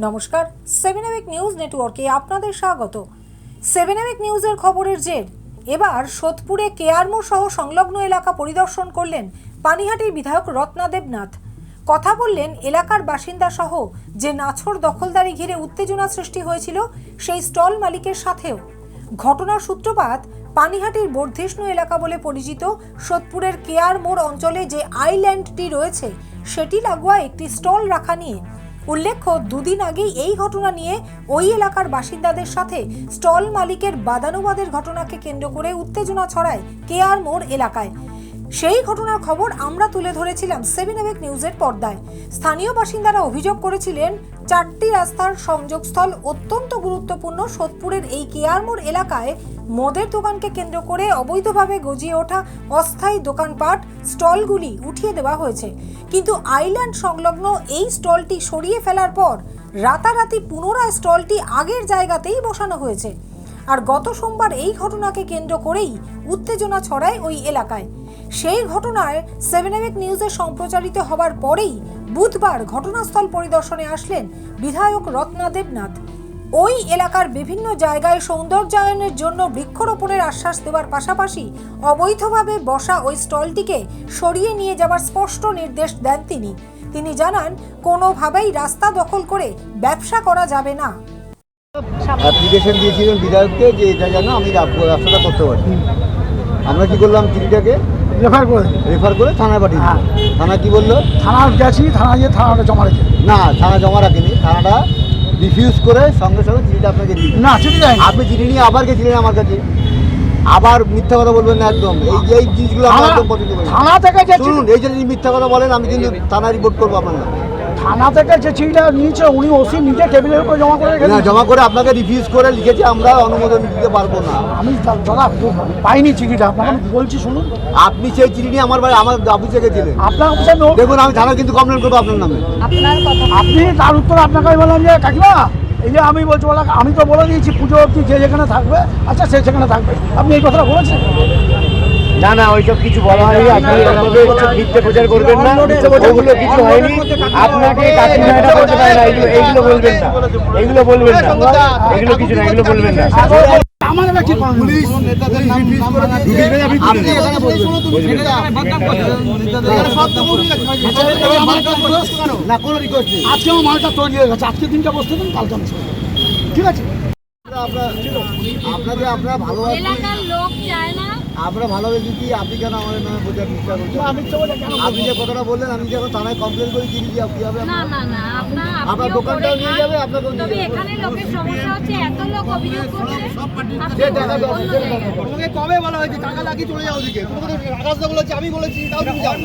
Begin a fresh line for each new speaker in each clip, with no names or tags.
নমস্কার, 7 নিউজ নেটওয়ার্কে আপনাদের স্বাগত। 7 নিউজের খবরের জের এবার সোদপুরে কেয়ারমোড় সহ সংলগ্ন এলাকা পরিদর্শন করলেন পানিহাটির বিধায়ক রত্না দেবনাথ। কথা বললেন এলাকার বাসিন্দা সহ যে নাছর দখলদারি ঘিরে উত্তেজনা সৃষ্টি হয়েছিল সেই স্টল মালিকের সাথেও। ঘটনার সূত্রপাত পানিহাটির বর্ধিষ্ণু এলাকা বলে পরিচিত সোদপুরের কেয়ারমোড় অঞ্চলে যে আইল্যান্ডটি রয়েছে সেটি লাগোয়া একটি স্টল রাখা নিয়ে। উল্লেখ্য, দুদিন আগেই এই ঘটনা নিয়ে ওই এলাকার বাসিন্দাদের সাথে স্টল মালিকের বাদানুবাদের ঘটনাকে কেন্দ্র করে উত্তেজনা ছড়ায় কেয়ারমোড় এলাকায়। সেই ঘটনার খবর আমরা তুলে ধরেছিলাম 7 নিউজের পর্দায়। স্থানীয় বাসিন্দারা অভিযোগ করেছিলেন, চারটি রাস্তার সংযোগস্থল অত্যন্ত গুরুত্বপূর্ণ সোদপুরের এই কেয়ারমোড় এলাকায় মদের দোকানকে কেন্দ্র করে অবৈধভাবে গজিয়ে ওঠা অস্থায়ী দোকানপাট স্টলগুলি উঠিয়ে দেওয়া হয়েছে। কিন্তু আইল্যান্ড সংলগ্ন এই স্টলটি সরিয়ে ফেলার পর রাতারাতি পুনরায় স্টলটি আগের জায়গাতেই বসানো হয়েছে। আর গত সোমবার এই ঘটনাকে কেন্দ্র করেই উত্তেজনা ছড়ায় ওই এলাকায়। সেই ঘটনায় 7 নিউজে সম্প্রচারিত হবার পরেই বুধবার ঘটনাস্থল পরিদর্শনে আসলেন বিধায়ক রত্না দেবনাথ। ওই এলাকার বিভিন্ন জায়গায় সৌন্দর্যায়নের জন্য বৃক্ষরোপণের আশ্বাস দেওয়ার পাশাপাশি অবৈধভাবে বসা ওই স্টলটিকে সরিয়ে নিয়ে যাওয়ার স্পষ্ট নির্দেশ দেন তিনি জানান, কোনোভাবেই রাস্তা দখল করে ব্যবসা করা যাবে না।
অ্যাপ্লিকেশন দিয়েছিলেন বিধায়ককে যে এটা যেন আমি ব্যবসাটা করতে পারি। আমরা কি করলাম, চিঠিটাকে রেফার করে থানায় পাঠিয়ে দিলাম। থানা কি বললো,
থানা গেছি, থানা গিয়ে থানাটা জমা রেখে
না, থানা জমা রাখেনি, থানাটা রিফিউজ করে সঙ্গে সঙ্গে চিঠিটা আপনাকে দিয়ে
না, চিঠি দেয়
আপনি চিঠি নিয়ে আবার গেছিলেন আমার কাছে। আবার মিথ্যা কথা বলবেন না একদম। এই জিনিসগুলো আমরা একদম পছন্দ করি।
থানা থেকে যে
শুনুন, এই যদি মিথ্যা কথা বলেন আমি কিন্তু থানা রিপোর্ট করবো আপনার নামে।
থানা থেকে যে চিঠিটা নিয়েছে উনি ওসি নিজে টেবিলের উপরে জমা করে রেখে
না, জমা করে আপনাকে রিফিউজ করে লিখেছে, আমরা অনুমোদন দিতে পারবো না।
আমি দাদা পাইনি চিঠিটা, আপনাকে আমি বলছি শুনুন।
আপনি সেই চিঠি নিয়ে আমার অফিসে গেছিলেন।
আপনার অফিসে
দেখুন, আমি থানা কিন্তু কমপ্লেন করবো আপনার নামে।
আপনি তার উত্তর আপনাকে আমি বললাম যে কাকিমা, এই যে আমি বলছি বলা, আমি তো বলে দিয়েছি পুজো অবধি যে যেখানে থাকবে আচ্ছা সে সেখানে থাকবে। আপনি এই কথাটা বলেছেন?
না না, ওইসব কিছু বলা হয়নি। আপনি মিথ্যে প্রচার করবেন না, ওগুলো কিছু হয়নি। আপনাকে কাকিনাটা বলতে পারে না, এইগুলো বলবেন না, এইগুলো বলবেন না, এগুলো কিছু না, এগুলো বলবেন না।
আমার কি পুলিশ
নেতাদের নাম আপনি এখানে বলবেন না, কোনো রিকোয়েস্ট নেই।
আজকেও মালটা তৈরি হয়ে গেছে, আজকে দিনটা বসতে দিন, কালকে আমি চলে যাবো। ঠিক আছে,
আপনাকে আমরা ভালোবাসি, আমরা ভালোবেসেছি। আপনি কেন আমাদের নামে বোঝার চেষ্টা করছেন? আপনি যে কথাটা বললেন, আমি যখন থানায় কমপ্লেন করি চিঠি দিয়ে কি হবে? আপনার দোকানটাও নিয়ে যাবে, আপনাকেও নিয়ে যাবে।
কবে বলা হয়েছে টাকা লাগিয়ে চলে যাও ওদিকে? আকাশ দা বলেছে, আমি বলেছি, তাও তুমি যাও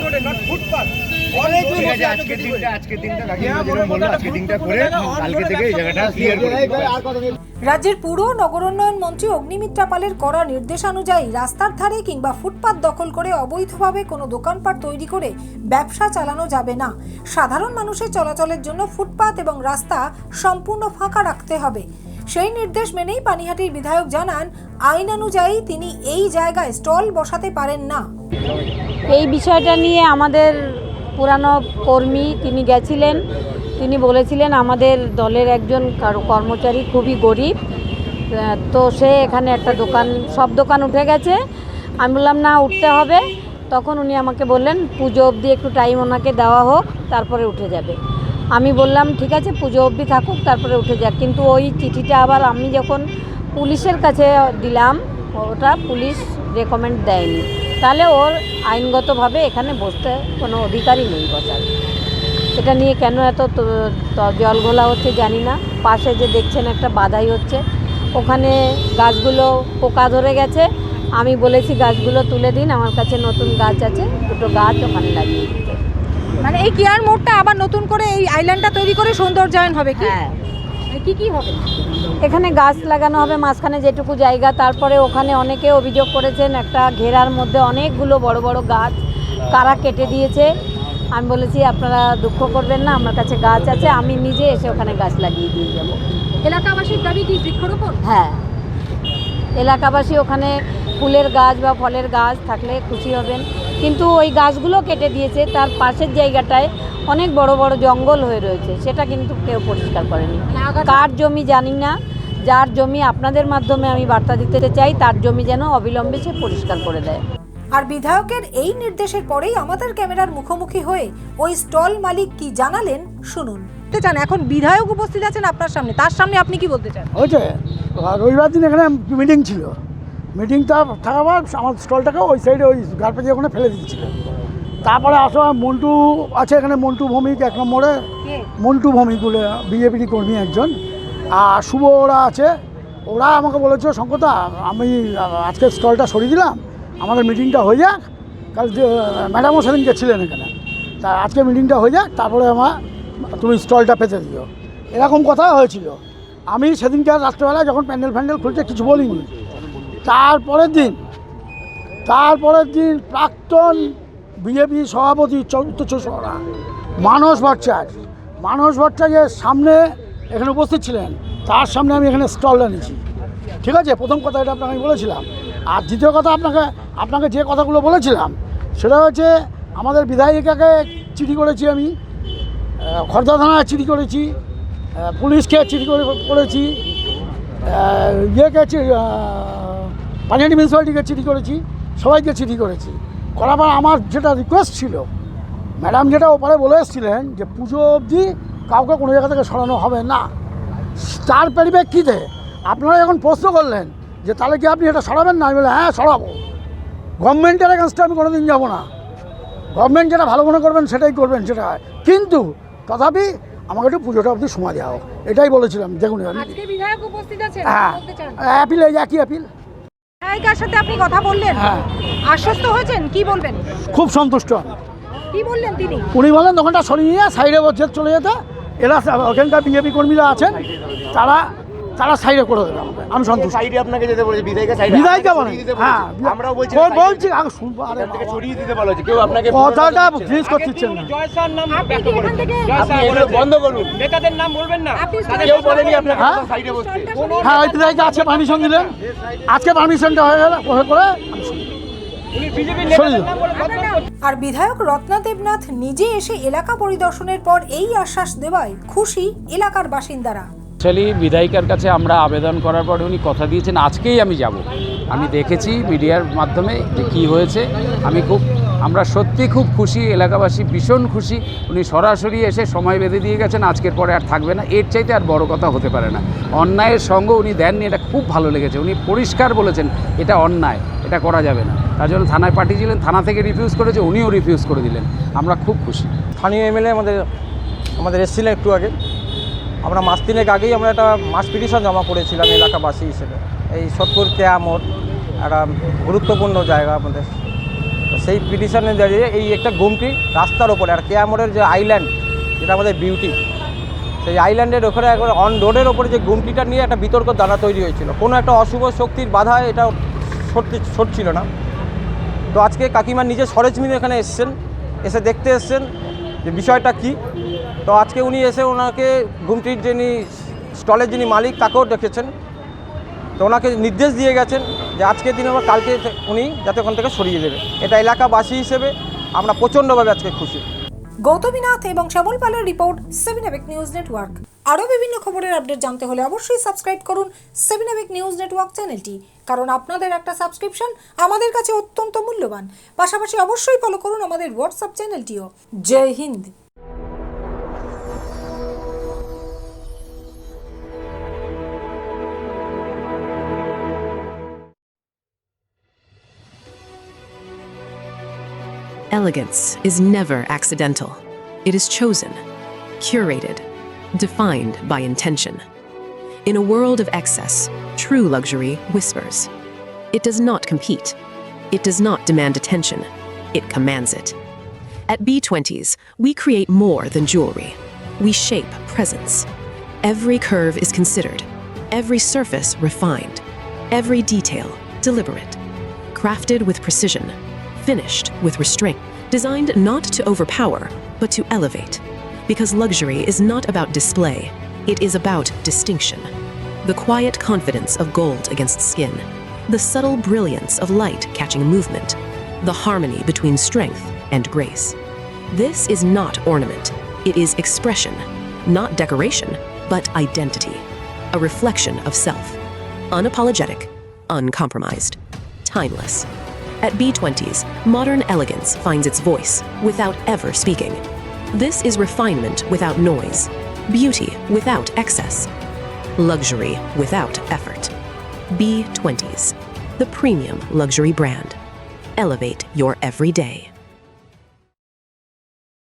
ফুটপাত।
রাজ্যের পুর নগরোন্নয়ন মন্ত্রী অগ্নিমিত্রা পালের করা নির্দেশানুযায়ী রাস্তার ধারে কিংবা ফুটপাত দখল করে অবৈধভাবে কোনো দোকানপাট তৈরি করে ব্যবসা চালানো যাবে না। সাধারণ মানুষের চলাচলের জন্য ফুটপাত এবং রাস্তা সম্পূর্ণ ফাঁকা রাখতে হবে। সেই নির্দেশ মেনেই পানিহাটির বিধায়ক জানান, আইনানুযায়ী তিনি এই জায়গায় স্টল বসাতে পারেন না।
এই বিষয়টা নিয়ে আমাদের পুরানো কর্মী তিনি গেছিলেন, তিনি বলেছিলেন আমাদের দলের একজন কর্মচারী খুবই গরিব, তো সে এখানে একটা দোকান, সব দোকান উঠে গেছে। আমি বললাম না, উঠতে হবে। তখন উনি আমাকে বললেন পুজো অবধি একটু টাইম ওনাকে দেওয়া হোক, তারপরে উঠে যাবে। আমি বললাম ঠিক আছে, পুজো অবধি থাকুক, তারপরে উঠে যাক। কিন্তু ওই চিঠিটা আবার আমি যখন পুলিশের কাছে দিলাম, ওটা পুলিশ রেকমেন্ড দেয়নি, তাহলে ওর আইনগতভাবে এখানে বসতে কোনো অধিকারই নেই বসার। এটা নিয়ে কেন এত জলঘোলা হচ্ছে জানি না। পাশে যে দেখছেন একটা বাধাই হচ্ছে, ওখানে গাছগুলো পোকা ধরে গেছে। আমি বলেছি গাছগুলো তুলে দিন, আমার কাছে নতুন গাছ আছে, দুটো গাছ ওখানে লাগিয়ে দিতে।
মানে এই কেয়ারমোড়টা আবার নতুন করে এই আইল্যান্ডটা তৈরি করে সৌন্দর্যায়ন হবে কি?
হ্যাঁ,
কি হবে?
এখানে গাছ লাগানো হবে মাঝখানে যেটুকু জায়গা। তারপরে ওখানে অনেকে অভিযোগ করেছেন একটা ঘেরার মধ্যে অনেকগুলো বড় বড় গাছ কারা কেটে দিয়েছে। আমি বলেছি আপনারা দুঃখ করবেন না, আমার কাছে গাছ আছে, আমি নিজে এসে ওখানে গাছ লাগিয়ে দিয়ে যাব।
এলাকাবাসীর দাবি কি বৃক্ষরোপণ?
হ্যাঁ, এলাকাবাসী ওখানে ফুলের গাছ বা ফলের গাছ থাকলে খুশি হবেন। কিন্তু ওই গাছগুলো কেটে দিয়েছে, তার পাশের জায়গাটায় অনেক বড় বড় জঙ্গল হয়ে রয়েছে, সেটা কিন্তু কেউ পরিষ্কার করেনি। কার জমি জানি না, যার জমি আপনাদের মাধ্যমে আমি বার্তা দিতে চাই, তার জমি যেন অবিলম্বে সে পরিষ্কার করে দেয়।
আর বিধায়কের এই নির্দেশের পরেই আমাদের ক্যামেরার মুখোমুখি হয়ে ওই স্টল মালিক কি জানালেন শুনুন। চান এখন বিধায়ক উপস্থিত আছেন আপনার সামনে, তার সামনে আপনি কি বলতে চান?
হয়েছে রবিবার দিন এখানে মিটিং ছিল, মিটিংটা থাকার আমার স্টলটাকে ওই সাইডে ওই গার্পেজে ওখানে ফেলে দিয়েছিল। তারপরে আসো মন্টু আছে এখানে, মন্টু ভৌমিক 1 নম্বরে, মন্টু ভৌমিক বলে বিজেপির কর্মী একজন, আর শুভ ওরা আছে। ওরা আমাকে বলেছে শঙ্করদা আমি আজকে স্টলটা সরিয়ে দিলাম, আমাদের মিটিংটা হয়ে যাক, কাল ম্যাডামও সেদিনকে ছিলেন এখানে, তা আজকে মিটিংটা হয়ে যাক, তারপরে তুমি স্টলটা পেতে দিও, এরকম কথা হয়েছিল। আমি সেদিনকার রাত্রেবেলায় যখন প্যান্ডেল খুলছে কিছু বলিনি। তারপরের দিন প্রাক্তন বিজেপি সভাপতি উত্তর চব্বিশ পরগনা মানস ভট্টাচার্যের সামনে এখানে উপস্থিত ছিলেন, তার সামনে আমি এখানে স্টলটা নিয়েছি। ঠিক আছে, প্রথম কথা এটা আপনাকে আমি বলেছিলাম। আর দ্বিতীয় কথা আপনাকে যে কথাগুলো বলেছিলাম সেটা হচ্ছে আমাদের বিধায়িকাকে চিঠি করেছি আমি, খর্দা থানায় চিঠি করেছি, পুলিশকে চিঠি করেছি, পানিহাটি মিউনিসিপ্যালিটিকে চিঠি করেছি, সবাইকে চিঠি করেছি। করার পর আমার যেটা রিকোয়েস্ট ছিল, ম্যাডাম যেটা ওপারে বলে এসেছিলেন যে পুজো অবধি কাউকে কোনো জায়গা থেকে সরানো হবে না, তার পরিপ্রেক্ষিতে আপনারা যখন প্রশ্ন করলেন যে তাহলে কি আপনি এটা সরাবেন না, আমি বললাম হ্যাঁ সরাবো। গভর্নমেন্টের এগেনস্টে আমি কোনোদিন যাবো না, গভর্নমেন্ট যেটা ভালো মনে করবেন সেটাই করবেন, সেটা কিন্তু তথাপি আমাকে একটু পুজোটা অবধি সময় দেওয়া হোক, এটাই বলেছিলাম। দেখুন
বিধায়ক উপস্থিত আছেন,
হ্যাঁ অ্যাপিল, একই অ্যাপিল।
বিধায়িকার সাথে আপনি কথা বললেন,
হ্যাঁ
আশ্বস্ত হয়েছেন, কি বলবেন?
খুব সন্তুষ্ট আমি।
কি বললেন তিনি?
উনি বলেন দোকানটা সরিয়ে নিয়ে সাইডে চলে যেতে, এরা ওখানকার বিজেপি কর্মীরা আছেন, তারা সাইডে করে দেবে আমাকে, আমি সন্তুষ্ট।
সাইডে আপনাকে যেতে বলেছে বিধায়িকা, সাইডে
বিধায়িকা বলেন, হ্যাঁ
আমরাও বলছি
বলছি আগে শুনবো, আরে
থেকে সরিয়ে দিতে বলা হয়েছে, কেউ আপনাকে
কথাটা জিনিস করতেছেন না।
আপনি কি এখান থেকে
আপনি এগুলো বন্ধ করুন,
নেতাদের নাম বলবেন না।
আপনি
কেউ বলেনি আপনাকে
হ্যাঁ?
সাইডে বসতে।
হ্যাঁ ওই বিধায়িকা আজকে পারমিশন দিলেন, আজকে পারমিশনটা হয়ে গেল, করে
উনি বিজেপির
সরিয়ে
নেতাদের নাম বলে বদনাম করছেন।
আর বিধায়ক রত্না দেবনাথ নিজে এসে এলাকা পরিদর্শনের পর এই আশ্বাস দেওয়ায় খুশি এলাকার বাসিন্দারা।
অ্যাকচুয়ালি বিধায়িকার কাছে আমরা আবেদন করার পরে উনি কথা দিয়েছেন আজকেই আমি যাব। আমি দেখেছি মিডিয়ার মাধ্যমে যে কী হয়েছে, আমরা সত্যি খুব খুশি, এলাকাবাসী ভীষণ খুশি। উনি সরাসরি এসে সময় বেঁধে দিয়ে গেছেন, আজকের পরে আর থাকবে না, এর চাইতে আর বড় কথা হতে পারে না। অন্যায়ের সঙ্গ উনি দেননি, এটা খুব ভালো লেগেছে। উনি পরিষ্কার বলেছেন এটা অন্যায়, এটা করা যাবে না। তার জন্য থানায় পাঠিয়েছিলেন, থানা থেকে রিফিউজ করেছে, উনিও রিফিউজ করে দিলেন। আমরা খুব খুশি।
স্থানীয় এমএলএ আমাদের এসেছিলেন একটু আগে। আমরা মাস 3 আগেই আমরা একটা মাস পিটিশন জমা করেছিলাম এলাকাবাসী হিসেবে। এই সোদপুর কেয়া মোড় একটা গুরুত্বপূর্ণ জায়গা আমাদের, সেই পিটিশনে দাঁড়িয়ে এই একটা গুমটি রাস্তার ওপরে, আর কেয়া মোড়ের যে আইল্যান্ড যেটা আমাদের বিউটি, সেই আইল্যান্ডের ওখানে একবার অন রোডের ওপরে যে গুমটিটা নিয়ে একটা বিতর্ক দানা তৈরি হয়েছিল। কোনো একটা অশুভ শক্তির বাধায় এটা সরছিল না। তো আজকে কাকিমা নিজে সরেজমিনে এখানে এসে দেখতে এসছেন যে বিষয়টা কী। তো আজকে উনি এসে ওনাকে গুমটির স্টলের যিনি মালিক তাকেও ডেকেছেন, তো ওনাকে নির্দেশ দিয়ে গেছেন যে আজকের দিনে বা কালকে উনি যাতে ওখান থেকে সরিয়ে দেবে। এটা এলাকাবাসী হিসেবে আমরা প্রচণ্ডভাবে আজকে খুশি।
গৌতমী নাথ এবং শ্যামল পালের রিপোর্ট 7 AVEC নিউজ নেটওয়ার্ক। আরও বিভিন্ন খবরের আপডেট জানতে হলে অবশ্যই সাবস্ক্রাইব করুন 7 AVEC নিউজ নেটওয়ার্ক চ্যানেলটি, কারণ আপনাদের একটা সাবস্ক্রিপশন আমাদের কাছে অত্যন্ত মূল্যবান। পাশাপাশি অবশ্যই ফলো করুন আমাদের হোয়াটসঅ্যাপ চ্যানেলটিও। জয় হিন্দ।
Elegance is never accidental. It is chosen, curated, defined by intention. In a world of excess, true luxury whispers. It does not compete. It does not demand attention. It commands it. At B20s, we create more than jewelry. We shape presence. Every curve is considered, every surface refined, every detail deliberate, crafted with precision, finished with restraint, designed not to overpower, but to elevate. Because luxury is not about display, it is about distinction. The quiet confidence of gold against skin, the subtle brilliance of light catching movement, the harmony between strength and grace. This is not ornament, it is expression, not decoration, but identity, a reflection of self. Unapologetic, uncompromised, timeless. At B20s, modern elegance finds its voice without ever speaking. This is refinement without noise, beauty without excess, luxury without effort. B20s, the premium luxury brand. Elevate your everyday.